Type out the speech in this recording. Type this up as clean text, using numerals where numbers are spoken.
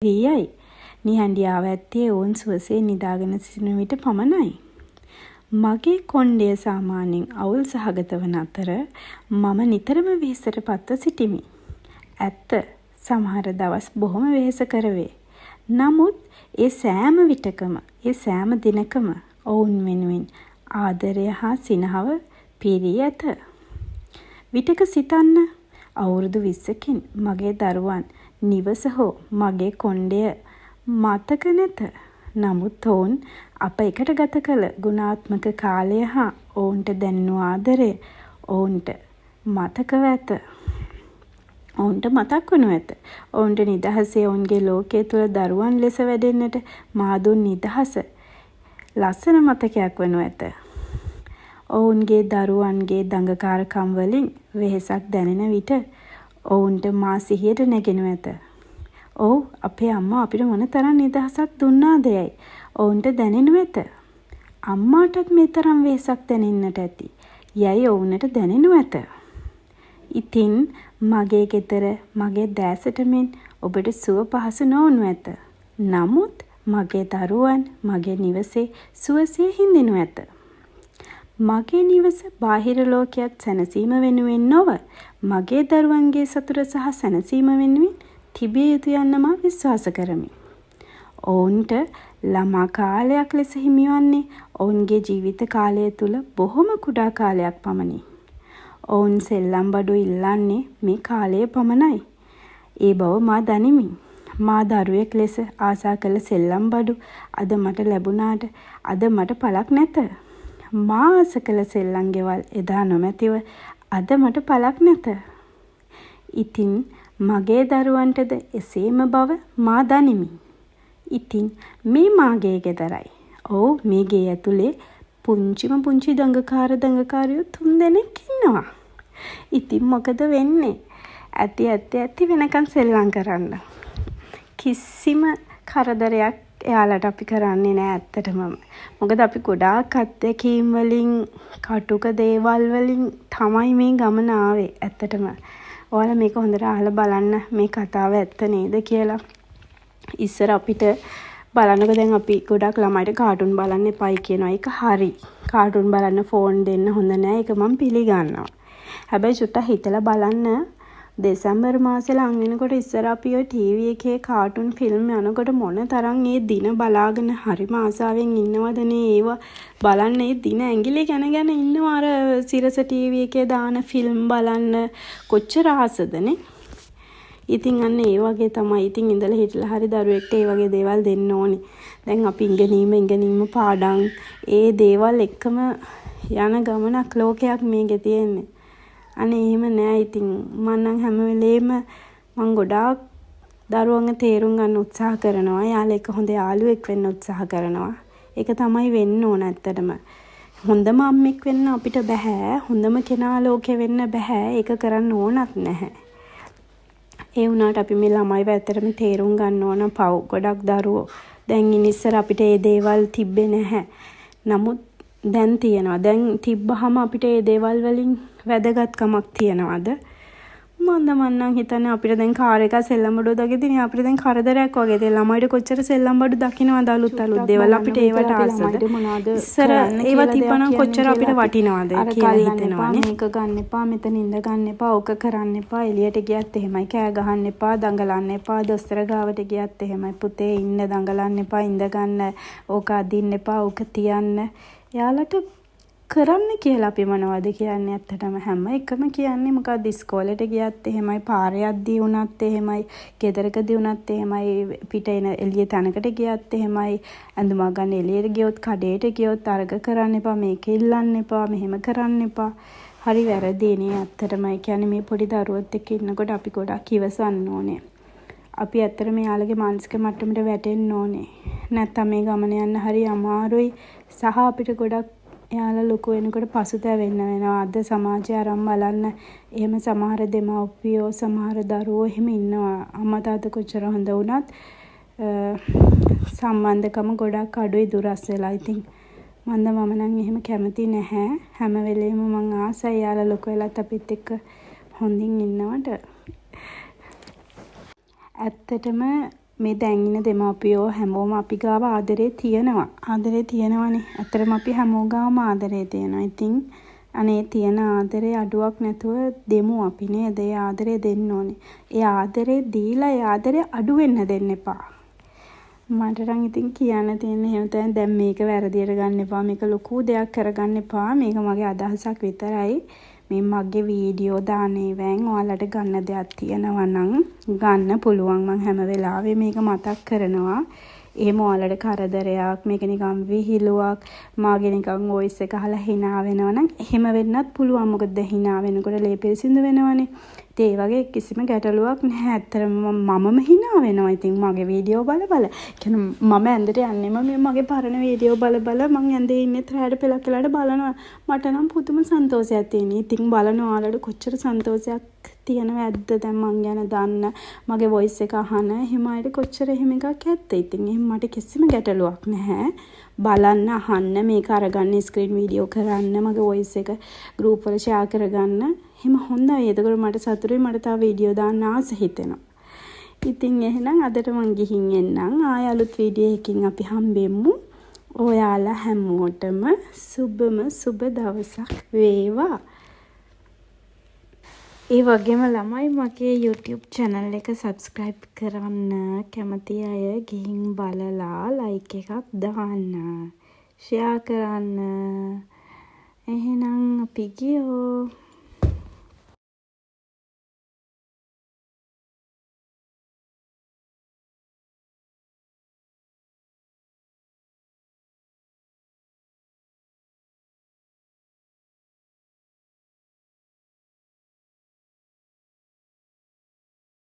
වේයයි. නිහඬියාව ඇත්තේ ඔවුන් සුවසේ නිදාගෙන සිටින විට පමණයි. මගේ කොණ්ඩය සාමාන්‍යයෙන් අවුල් සහගත වන අතර මම නිතරම වෙහෙසට පත්ව සිටිමි. ඇත්ත සමහර දවස් බොහොම වෙහෙසකර වේ. නමුත් ඒ සෑම විටකම ඒ සෑම දිනකම ඔවුන් වෙනුවෙන් ආදරය හා සිනහව පිරී ඇත. විටක සිතන්න අවුරුදු 20කින් මගේ දරුවන් නිවස හෝ මගේ කොණ්ඩය මතක නැත. නමුත් ඔවුන් අප එකට ගත කළ ගුණාත්මක කාලය හා ඔවුන්ට දැනුණු ආදරය ඔවුන්ට මතකව ඇත. ඔවුන්ට මතක් වනු ඇත. ඔවුන්ට නිදහසේ ඔවුන්ගේ ලෝකයේ තුල දරුවන් ලෙස වැඩෙන්නට මා දුන් නිදහස ලස්සන මතකයක් වනු ඇත. ඔවුන්ගේ දරුවන්ගේ දඟකාරකම් වලින් වෙහෙසක් දැනෙන විට ඔවුන්ට මා සිහියට නැගෙනු ඇත. ඔව් අපේ අම්මා අපිට මොන තරම් නිදහසක් දුන්නාදයයි ඔවුන්ට දැනෙනු ඇත. අම්මාටත් මේ තරම් වෙහෙසක් දැනෙන්නට ඇති යයි ඔවුන්ට දැනෙනු ඇත. ඉතින් මගේ ගෙදර මගේ දැසට මෙන් ඔබට සුව පහසු නොවනු ඇත. නමුත් මගේ දරුවන් මගේ නිවසේ සුවසේ හිඳිනු ඇත. මගේ නිවස බාහිර ලෝකයක් සැනසීම වෙනුවෙන් නොව මගේ දරුවන්ගේ සතුට සහ සැනසීම වෙනුවෙන් තිබිය යුතු යන්න මා විශ්වාස කරමි. ඔවුන්ට ළමා කාලයක් ලෙස හිමිවන්නේ ඔවුන්ගේ ජීවිත කාලය තුල බොහොම කුඩා කාලයක් පමණි. ඔවුන් සෙල්ලම් බඩු ඉල්ලන්නේ මේ කාලය පමණයි. ඒ බව මා දනිමි. මා දරුවෙක් ලෙස ආසා කළ සෙල්ලම් බඩු අද මට ලැබුණාට අද මට පළක් නැත. මා ආස කළ සෙල්ලම් ගෙවල් එදා නොමැතිව අද මට පළක් නැත. ඉතින් මගේ දරුවන්ටද එසේම බව මා දනිමි. ඉතින් මේ මාගේ ගෙදරයි. ඔව් මේ ගේ ඇතුලේ පුංචිම පුංචි දඟකාරයෝ 3 දෙනෙක් ඉන්නවා. ඉතින් මොකද වෙන්නේ? ඇති වෙනකන් සෙල්ලම් කරන්න. කිසිම කරදරයක් එයාලට අපි කරන්නේ නෑ ඇත්තටම. මොකද අපි ගොඩාක් අත්දැකීම් වලින් කටුක දේවල් වලින් තමයි මේ ගමන ආවේ ඇත්තටම. ඔයාලා මේක හොඳට අහලා බලන්න මේ කතාව ඇත්ත නේද කියලා. ඉස්සර අපිට බලන්නකො දැන් අපි ගොඩක් ළමයිට කාටුන් බලන්න එපයි කියනවා. ඒක හරි. කාටුන් බලන්න ෆෝන් දෙන්න හොඳ නෑ. ඒක මම පිළිගන්නවා. හැබැයි චුට්ටක් හිතලා බලන්න දෙසැම්බර් මාසේ ලං වෙනකොට ඉස්සර අපි ඔය ටීවී එකේ කාටුන් ෆිල්ම් යනකොට මොන තරම් ඒ දින බලාගෙන හරිම ආසාවෙන් ඉන්නවදනේ ඒව බලන්න. ඒ දින ඇඟිලි ගැන ඉන්නවා අර සිරස ටීවී එකේ දාන ෆිල්ම් බලන්න කොච්චර ආසදනේ. ඉතින් අන්න ඒ වගේ තමයි. ඉතින් ඉඳලා හිටලා හරි දරුවෙක්ට ඒ වගේ දේවල් දෙන්න ඕනේ. දැන් අපි ඉගෙනීම පාඩම් ඒ දේවල් එක්කම යන ගමනක් ලෝකයක් මේකේ තියෙන්නේ. අනේ එහෙම නෑ. ඉතින් මම නම් හැම වෙලේම මම ගොඩාක් දරුවන්ව තේරුම් ගන්න උත්සාහ කරනවා. යාළුවෙක් එක්ක හොඳ යාළුවෙක් වෙන්න උත්සාහ කරනවා. ඒක තමයි වෙන්න ඕන ඇත්තටම. හොඳම අම්මෙක් වෙන්න අපිට බෑ. හොඳම කෙනා ලෝකේ වෙන්න බෑ. ඒක කරන්න ඕනත් නැහැ. ඒ වුණාට අපි මේ ළමයිව ඇත්තටම තේරුම් ගන්න ඕන. පව් ගොඩක් දරුවෝ දැන් ඉස්සර අපිට මේ දේවල් තිබ්බේ නැහැ. නමුත් දැන් තියෙනවා. දැන් තිබ්බහම අපිට මේ දේවල් වලින් වැදගත්කමක් තියනවාද? මම නම් හිතන්නේ අපිට දැන් කාර් එක සෙල්ලම් බඩුව දගෙදී අපිට දැන් කරදරයක් වගේ. ඒ ළමයිට කොච්චර සෙල්ලම් බඩු දකින්නවද අලුත් දේවල් අපිට ඒවට ආසද? ඉස්සර ඒවා තිබ්බනම් කොච්චර අපිට වටිනවද කියලා හිතෙනවානේ. මේක ගන්න එපා, මෙතන ඉඳ ගන්න එපා, ඕක කරන්න එපා, එළියට ගියත් එහෙමයි, කෑ ගහන්න එපා, දඟලන්න එපා, දොස්තර ගාවට ගියත් එහෙමයි, පුතේ ඉන්න දඟලන්න එපා, ඉඳ ගන්න, ඕක අදින්න එපා, ඕක තියන්න. එයාලට කරන්න කියලා අපි මොනවද කියන්නේ? ඇත්තටම හැම එකම කියන්නේ මොකක්ද? ඉස්කෝලේට ගියත් එහෙමයි, පාරේ යද්දී වුණත් එහෙමයි, ගෙදරකදී වුණත් එහෙමයි, පිට එන එළිය තැනකට ගියත් එහෙමයි, ඇඳුමක් ගන්න එළියට ගියොත්, කඩේට ගියොත් අරග කරන්න එපා, මේක ඉල්ලන්න එපා, මෙහෙම කරන්න එපා. හරි වැරදිනේ ඇත්තටම. ඒ කියන්නේ මේ පොඩි දරුවොත් එක්ක ඉන්නකොට අපි ගොඩක් ඉවසන්න ඕනේ. අපි ඇත්තට මෙයාලගේ මානසික මට්ටමට වැටෙන්න ඕනේ. නැත්තම් මේ ගමන යන්න හරි අමාරුයි. සහ අපිට ගොඩක් එයාලා ලොකු වෙනකොට පසුතැවෙන්න වෙනවා. අද සමාජය අරන් බලන්න එහෙම සමහර දෙමව්පියෝ සමහර දරුවෝ එහෙම ඉන්නවා. අම්මා තාත්තා කොච්චර හොඳ වුණත් සම්බන්ධකම ගොඩක් අඩුයි දුරස් වෙලා. ඉතින් මම නම් එහෙම කැමති නැහැ. හැම වෙලේම මං ආසයි එයාලා ලොකු වෙලත් අපිත් එක්ක හොඳින් ඉන්නවට. ඇත්තටම මේ දැන් ඉන්න දෙමාපියෝ හැමෝම අපි ගාව ආදරේ තියෙනවා. ආදරේ තියෙනවනේ. ඇත්තටම අපි හැමෝ ගාවම ආදරේ තියෙනවා. ඉතින් අනේ තියෙන ආදරේ අඩුවක් නැතුව දෙමු අපි නේද? ඒ ආදරේ දෙන්න ඕනේ. ඒ ආදරේ දීලා ඒ ආදරේ අඩු වෙන්න දෙන්න එපා. මට නම් ඉතින් කියන්න තියෙන්නේ එහෙම තමයි. දැන් මේක වැරදියට ගන්න එපා. මේක ලොකු දෙයක් කරගන්න එපා. මේක මගේ අදහසක් විතරයි. මේ මගේ වීඩියෝ දාන ඒවායින් ඔයාලට ගන්න දෙයක් තියෙනවා නම් ගන්න පුළුවන්. මම හැම වෙලාවෙම මේක මතක් කරනවා. එහෙම ඔයාලට කරදරයක්, මේක නිකන් විහිළුවක්, මාගේ නිකන් වොයිස් එක අහලා hina වෙනවා නම් එහෙම වෙන්නත් පුළුවන්. මොකද hina වෙනකොට ලේ පිරිසිදු වෙනවනේ. ඒ වගේ කිසිම ගැටලුවක් නැහැ. ඇත්තටම මමම hina වෙනවා. ඉතින් මගේ වීඩියෝ බල මම ඇඳට යන්නෙම මේ මගේ පරණ වීඩියෝ බල මං ඇඳේ ඉන්නෙත් රැයට පෙලක් වෙලාට බලනවා. මට නම් පුදුම සන්තෝෂයක් තියෙනවා. ඉතින් බලන ඔයාලට කොච්චර සන්තෝෂයක් තියෙනව ඇද්ද දැන් මං ගැන දන්න, මගේ වොයිස් එක අහන එහෙම අයට කොච්චර එහෙම එකක් ඇත්ද. ඉතින් එහෙම මට කිසිම ගැටලුවක් නැහැ. බලන්න, අහන්න, මේක අරගන්න, ස්ක්‍රීන් වීඩියෝ කරන්න, මගේ වොයිස් එක ගෲප් වල ෂෙයා කරගන්න. එහෙම හොඳයි. එතකොට මට සතුටුයි. මට තව වීඩියෝ දාන්න ආස හිතෙනවා. ඉතින් එහෙනම් අදට මං ගිහින් එන්නම්. ආය අලුත් වීඩියෝ එකකින් අපි හම්බෙමු. ඔයාලා හැමෝටම සුබ දවසක් වේවා. ඒ වගේම ළමයි මගේ YouTube channel එක subscribe කරන්න. කැමති අය ගිහින් බලලා like එකක් දාන්න. share කරන්න. එහෙනම් අපි ගියෝ.